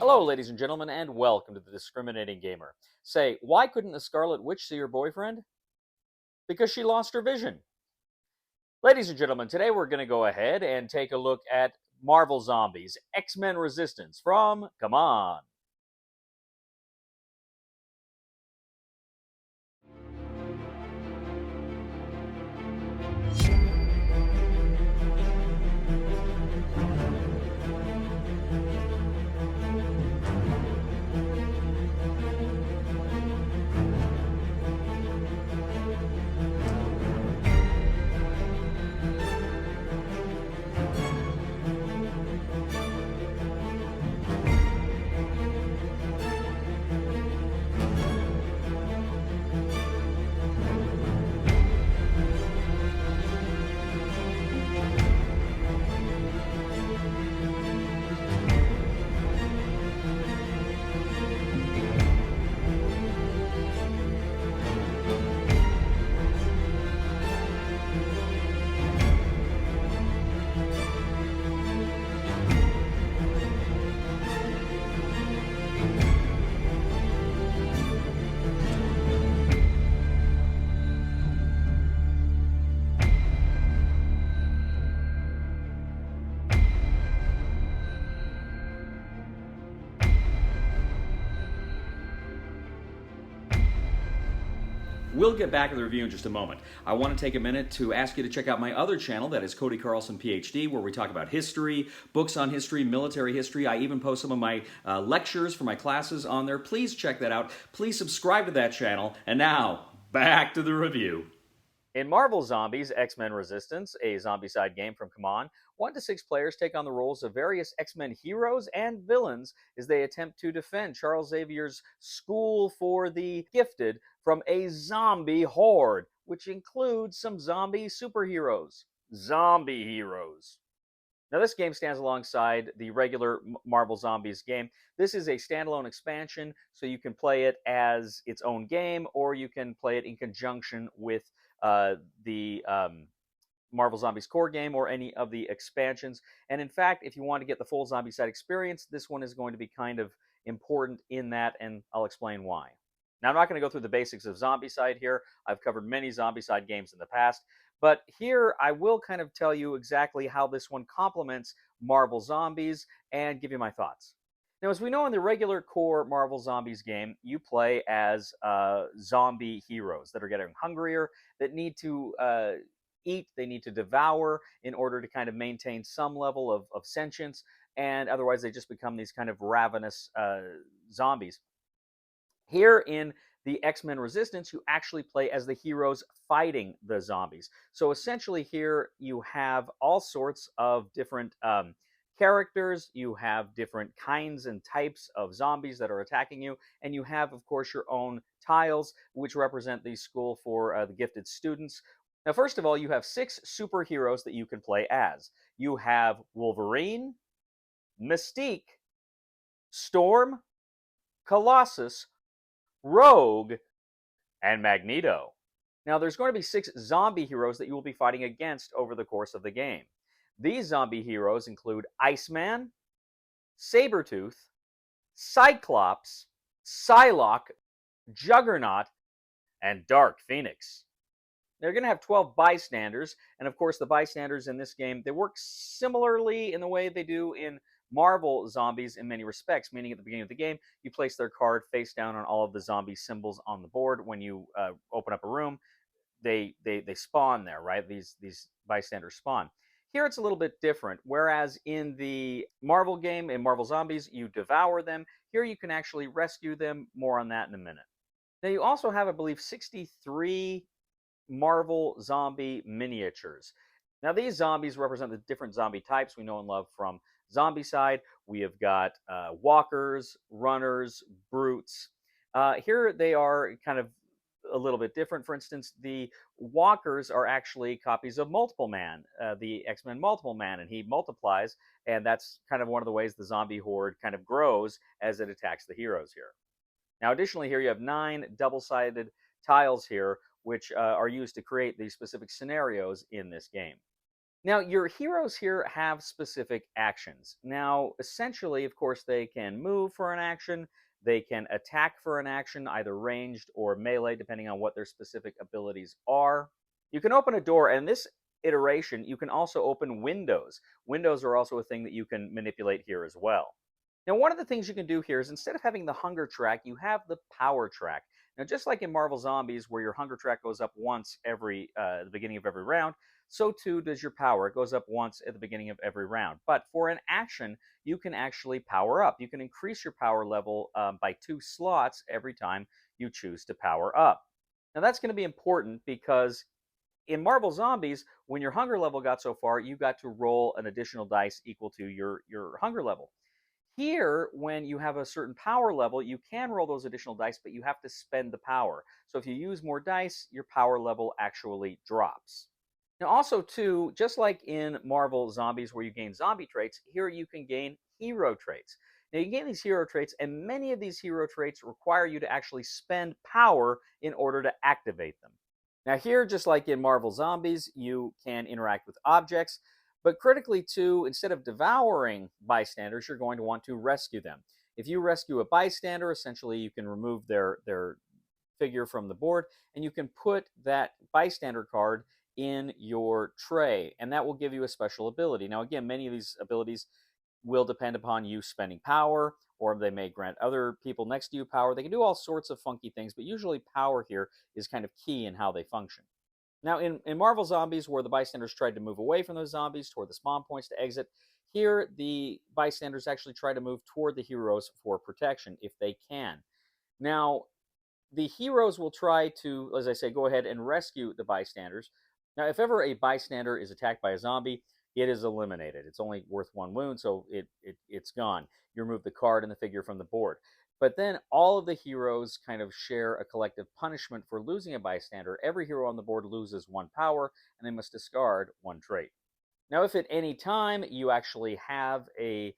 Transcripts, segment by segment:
Hello, ladies and gentlemen, and welcome to the Discriminating Gamer. Say, why couldn't the Scarlet Witch see her boyfriend? Because she lost her vision. Ladies and gentlemen, today we're going to go ahead and take a look at Marvel Zombies, X-Men Resistance from CMON. We'll get back to the review in just a moment. I want to take a minute to ask you to check out my other channel, that is Cody Carlson, PhD, where we talk about history, books on history, military history. I even post some of my lectures for my classes on there. Please check that out. Please subscribe to that channel. And now, back to the review. In Marvel Zombies, X-Men Resistance, a zombie-side game from CMON, 1 to 6 players take on the roles of various X-Men heroes and villains as they attempt to defend Charles Xavier's School for the Gifted from a zombie horde, which includes some zombie superheroes. Zombie heroes. Now, this game stands alongside the regular Marvel Zombies game. This is a standalone expansion, so you can play it as its own game, or you can play it in conjunction with the Marvel Zombies core game or any of the expansions. And in fact, if you want to get the full zombie side experience, this one is going to be kind of important in that, and I'll explain why. Now, I'm not going to go through the basics of Zombicide here. I've covered many Zombicide games in the past, but here I will kind of tell you exactly how this one complements Marvel Zombies and give you my thoughts. Now, as we know in the regular core Marvel Zombies game, you play as zombie heroes that are getting hungrier, that need to eat, they need to devour in order to kind of maintain some level of sentience, and otherwise they just become these kind of ravenous zombies. Here in the X-Men Resistance, you actually play as the heroes fighting the zombies. So essentially here you have all sorts of different characters, you have different kinds and types of zombies that are attacking you, and you have, of course, your own tiles, which represent the School for the Gifted students. Now, first of all, you have 6 superheroes that you can play as. You have Wolverine, Mystique, Storm, Colossus, Rogue, and Magneto. Now, there's going to be 6 zombie heroes that you will be fighting against over the course of the game. These zombie heroes include Iceman, Sabretooth, Cyclops, Psylocke, Juggernaut, and Dark Phoenix. They're going to have 12 bystanders, and of course the bystanders in this game, they work similarly in the way they do in Marvel Zombies in many respects, meaning at the beginning of the game, you place their card face down on all of the zombie symbols on the board. When you open up a room, they spawn there, right? These bystanders spawn. Here it's a little bit different. Whereas in the Marvel game, in Marvel Zombies, you devour them. Here you can actually rescue them. More on that in a minute. Now you also have, I believe, 63 Marvel zombie miniatures. Now these zombies represent the different zombie types we know and love from Zombicide. We have got walkers, runners, brutes. Here they are kind of a little bit different. For instance, the walkers are actually copies of Multiple Man, the X-Men Multiple Man, and he multiplies, and that's kind of one of the ways the zombie horde kind of grows as it attacks the heroes here. Now, additionally, here you have 9 double-sided tiles here, which are used to create these specific scenarios in this game. Now, your heroes here have specific actions. Now, essentially, of course, they can move for an action, they can attack for an action, either ranged or melee, depending on what their specific abilities are. You can open a door, and in this iteration, you can also open windows. Windows are also a thing that you can manipulate here as well. Now, one of the things you can do here is instead of having the hunger track, you have the power track. Now, just like in Marvel Zombies, where your hunger track goes up once every the beginning of every round, so too does your power. It goes up once at the beginning of every round. But for an action, you can actually power up. You can increase your power level by 2 slots every time you choose to power up. Now, that's going to be important because in Marvel Zombies, when your hunger level got so far, you got to roll an additional dice equal to your hunger level. Here, when you have a certain power level, you can roll those additional dice, but you have to spend the power. So if you use more dice, your power level actually drops. Now, also, too, just like in Marvel Zombies, where you gain zombie traits, here you can gain hero traits. Now, you gain these hero traits, and many of these hero traits require you to actually spend power in order to activate them. Now, here, just like in Marvel Zombies, you can interact with objects, but critically, too, instead of devouring bystanders, you're going to want to rescue them. If you rescue a bystander, essentially you can remove their figure from the board, and you can put that bystander card in your tray, and that will give you a special ability. Now, again, many of these abilities will depend upon you spending power, or they may grant other people next to you power. They can do all sorts of funky things, but usually power here is kind of key in how they function. Now, in Marvel Zombies, where the bystanders tried to move away from those zombies toward the spawn points to exit, here the bystanders actually try to move toward the heroes for protection if they can. Now, the heroes will try to, as I say, go ahead and rescue the bystanders. Now, if ever a bystander is attacked by a zombie, it is eliminated. It's only worth 1 wound, so it's gone. You remove the card and the figure from the board. But then all of the heroes kind of share a collective punishment for losing a bystander. Every hero on the board loses 1 power, and they must discard 1 trait. Now, if at any time you actually have a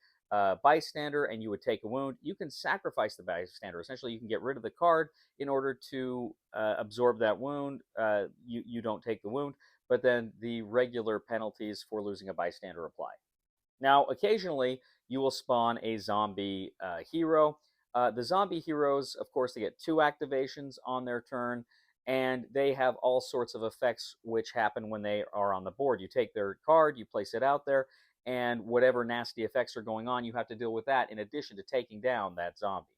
bystander and you would take a wound, you can sacrifice the bystander. Essentially, you can get rid of the card in order to absorb that wound. You don't take the wound, but then the regular penalties for losing a bystander apply. Now, occasionally, you will spawn a zombie hero. The zombie heroes, of course, they get 2 activations on their turn, and they have all sorts of effects which happen when they are on the board. You take their card, you place it out there, and whatever nasty effects are going on, you have to deal with that in addition to taking down that zombie.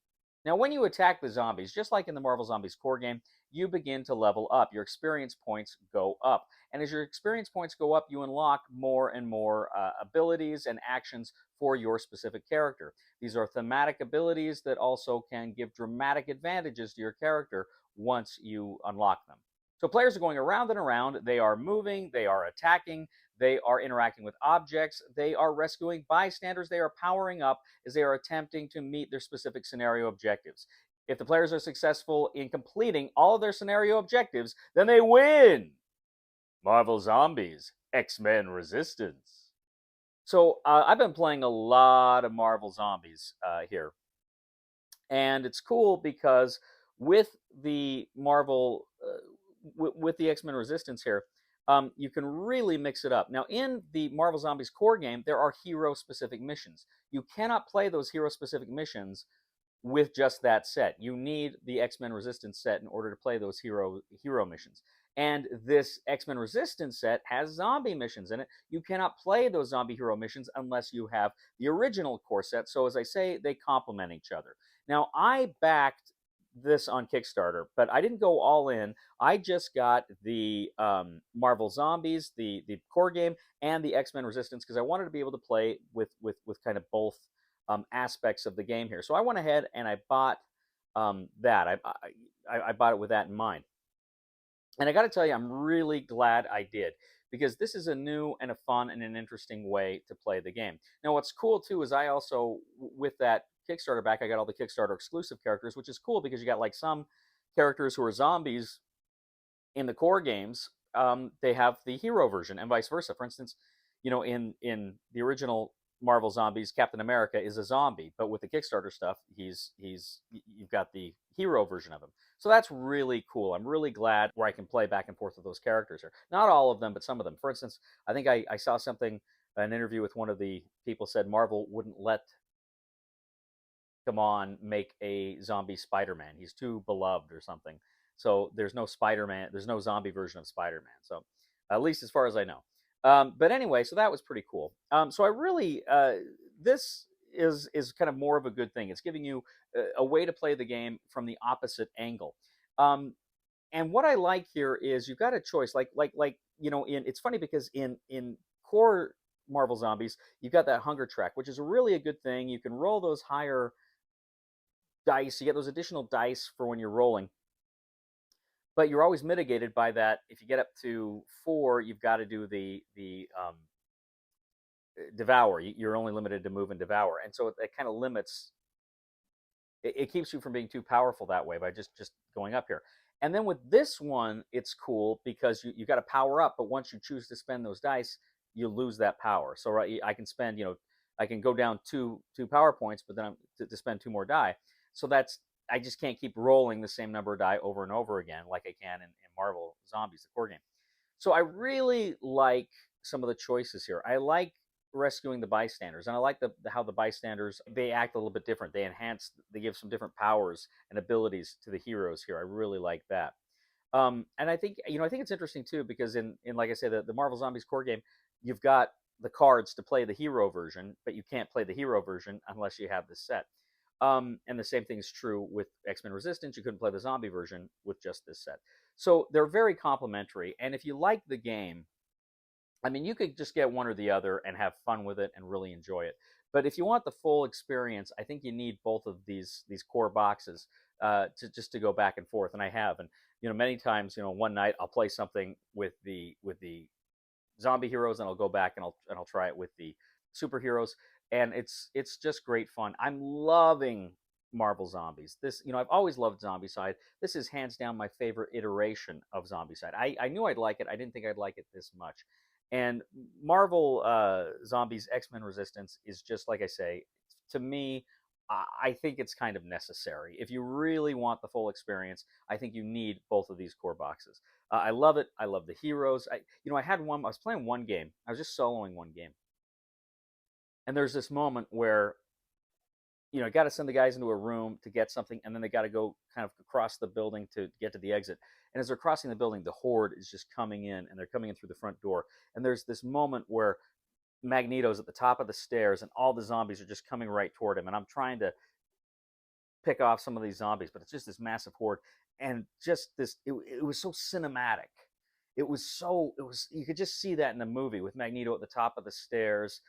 Now, when you attack the zombies, just like in the Marvel Zombies core game, you begin to level up. Your experience points go up. And as your experience points go up, you unlock more and more abilities and actions for your specific character. These are thematic abilities that also can give dramatic advantages to your character once you unlock them. So players are going around and around. They are moving, they are attacking, they are interacting with objects, they are rescuing bystanders, they are powering up as they are attempting to meet their specific scenario objectives. If the players are successful in completing all of their scenario objectives, then they win. Marvel Zombies, X-Men Resistance. So I've been playing a lot of Marvel Zombies here. And it's cool because with the Marvel, with the X-Men Resistance here, you can really mix it up. Now, in the Marvel Zombies core game, there are hero-specific missions. You cannot play those hero-specific missions with just that set. You need the X-Men Resistance set in order to play those hero missions. And this X-Men Resistance set has zombie missions in it. You cannot play those zombie hero missions unless you have the original core set. So as I say, they complement each other. Now, I backed this on Kickstarter, but I didn't go all in. I just got the Marvel Zombies, the core game, and the X-Men Resistance because I wanted to be able to play with kind of both aspects of the game here. So I went ahead and I bought that. I bought it with that in mind. And I got to tell you, I'm really glad I did because this is a new and a fun and an interesting way to play the game. Now, what's cool too is I also, with that Kickstarter back, I got all the Kickstarter exclusive characters, which is cool because you got like some characters who are zombies in the core games. They have the hero version and vice versa. For instance, in the original Marvel Zombies, Captain America is a zombie, but with the Kickstarter stuff, you've got the hero version of him. So that's really cool. I'm really glad where I can play back and forth with those characters here. Not all of them, but some of them. For instance, I think I saw something, an interview with one of the people said Marvel wouldn't let CMON make a zombie Spider-Man. He's too beloved or something. So there's no Spider-Man. There's no zombie version of Spider-Man. So at least as far as I know. But anyway, so that was pretty cool. So I really this is kind of more of a good thing. It's giving you a way to play the game from the opposite angle. And what I like here is you've got a choice. Like in it's funny because in core Marvel Zombies, you've got that hunger track, which is really a good thing. You can roll those higher dice. You get those additional dice for when you're rolling, but you're always mitigated by that. If you get up to 4, you've got to do the devour. You're only limited to move and devour, and so it kind of limits. It keeps you from being too powerful that way by just going up here. And then with this one, it's cool because you got to power up, but once you choose to spend those dice, you lose that power. So right, I can spend, I can go down two power points, but then I'm to spend 2 more die. So I just can't keep rolling the same number of die over and over again like I can in Marvel Zombies, the core game. So I really like some of the choices here. I like rescuing the bystanders, and I like how the bystanders, they act a little bit different. They give some different powers and abilities to the heroes here. I really like that. And I think it's interesting too because in like I said, the Marvel Zombies core game, you've got the cards to play the hero version, but you can't play the hero version unless you have this set. And the same thing is true with X-Men Resistance. You couldn't play the zombie version with just this set. So they're very complementary. And if you like the game, I mean, you could just get one or the other and have fun with it and really enjoy it. But if you want the full experience, I think you need both of these core boxes to go back and forth. And I have, and many times, one night I'll play something with the zombie heroes, and I'll go back and I'll try it with the superheroes, and it's just great fun. I'm loving Marvel Zombies. This, I've always loved Zombicide. This is hands down my favorite iteration of Zombicide. I knew I'd like it. I didn't think I'd like it this much. And Marvel Zombies X-Men Resistance is just like I say, to me, I think it's kind of necessary. If you really want the full experience, I think you need both of these core boxes. I love it. I love the heroes. I was playing one game. I was just soloing one game. And there's this moment where, I got to send the guys into a room to get something, and then they got to go kind of across the building to get to the exit. And as they're crossing the building, the horde is just coming in, and they're coming in through the front door. And there's this moment where Magneto's at the top of the stairs, and all the zombies are just coming right toward him. And I'm trying to pick off some of these zombies, but it's just this massive horde. And just it was so cinematic. You could just see that in the movie with Magneto at the top of the stairs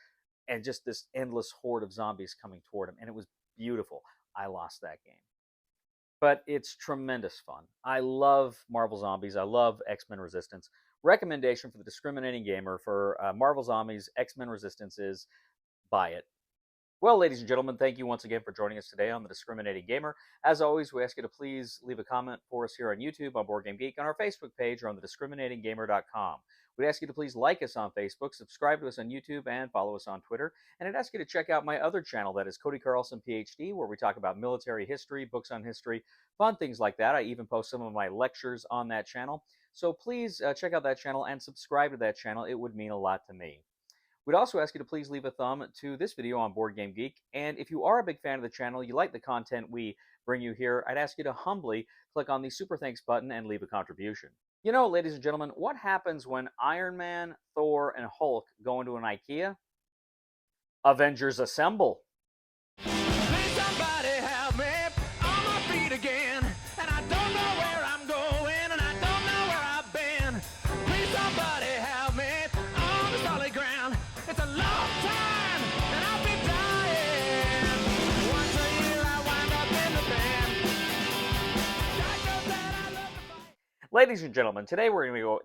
and just this endless horde of zombies coming toward him. And it was beautiful. I lost that game. But it's tremendous fun. I love Marvel Zombies. I love X-Men Resistance. Recommendation for the discriminating gamer for Marvel Zombies X-Men Resistance is buy it. Well, ladies and gentlemen, thank you once again for joining us today on The Discriminating Gamer. As always, we ask you to please leave a comment for us here on YouTube, on Board Game Geek, on our Facebook page, or on thediscriminatinggamer.com. We'd ask you to please like us on Facebook, subscribe to us on YouTube, and follow us on Twitter. And I'd ask you to check out my other channel, that is Cody Carlson, PhD, where we talk about military history, books on history, fun things like that. I even post some of my lectures on that channel. So please check out that channel and subscribe to that channel. It would mean a lot to me. We'd also ask you to please leave a thumb to this video on Board Game Geek. And if you are a big fan of the channel, you like the content we bring you here, I'd ask you to humbly click on the Super Thanks button and leave a contribution. Ladies and gentlemen, what happens when Iron Man, Thor, and Hulk go into an IKEA? Avengers assemble. Please somebody help me on my feet again. And I don't know where I'm going, and I don't know where I've been. Please somebody help me on the solid ground. It's a long time, and I'll be dying. Once a year I wind up in the band. God knows that I love to fight. Ladies and gentlemen, today we're going to go...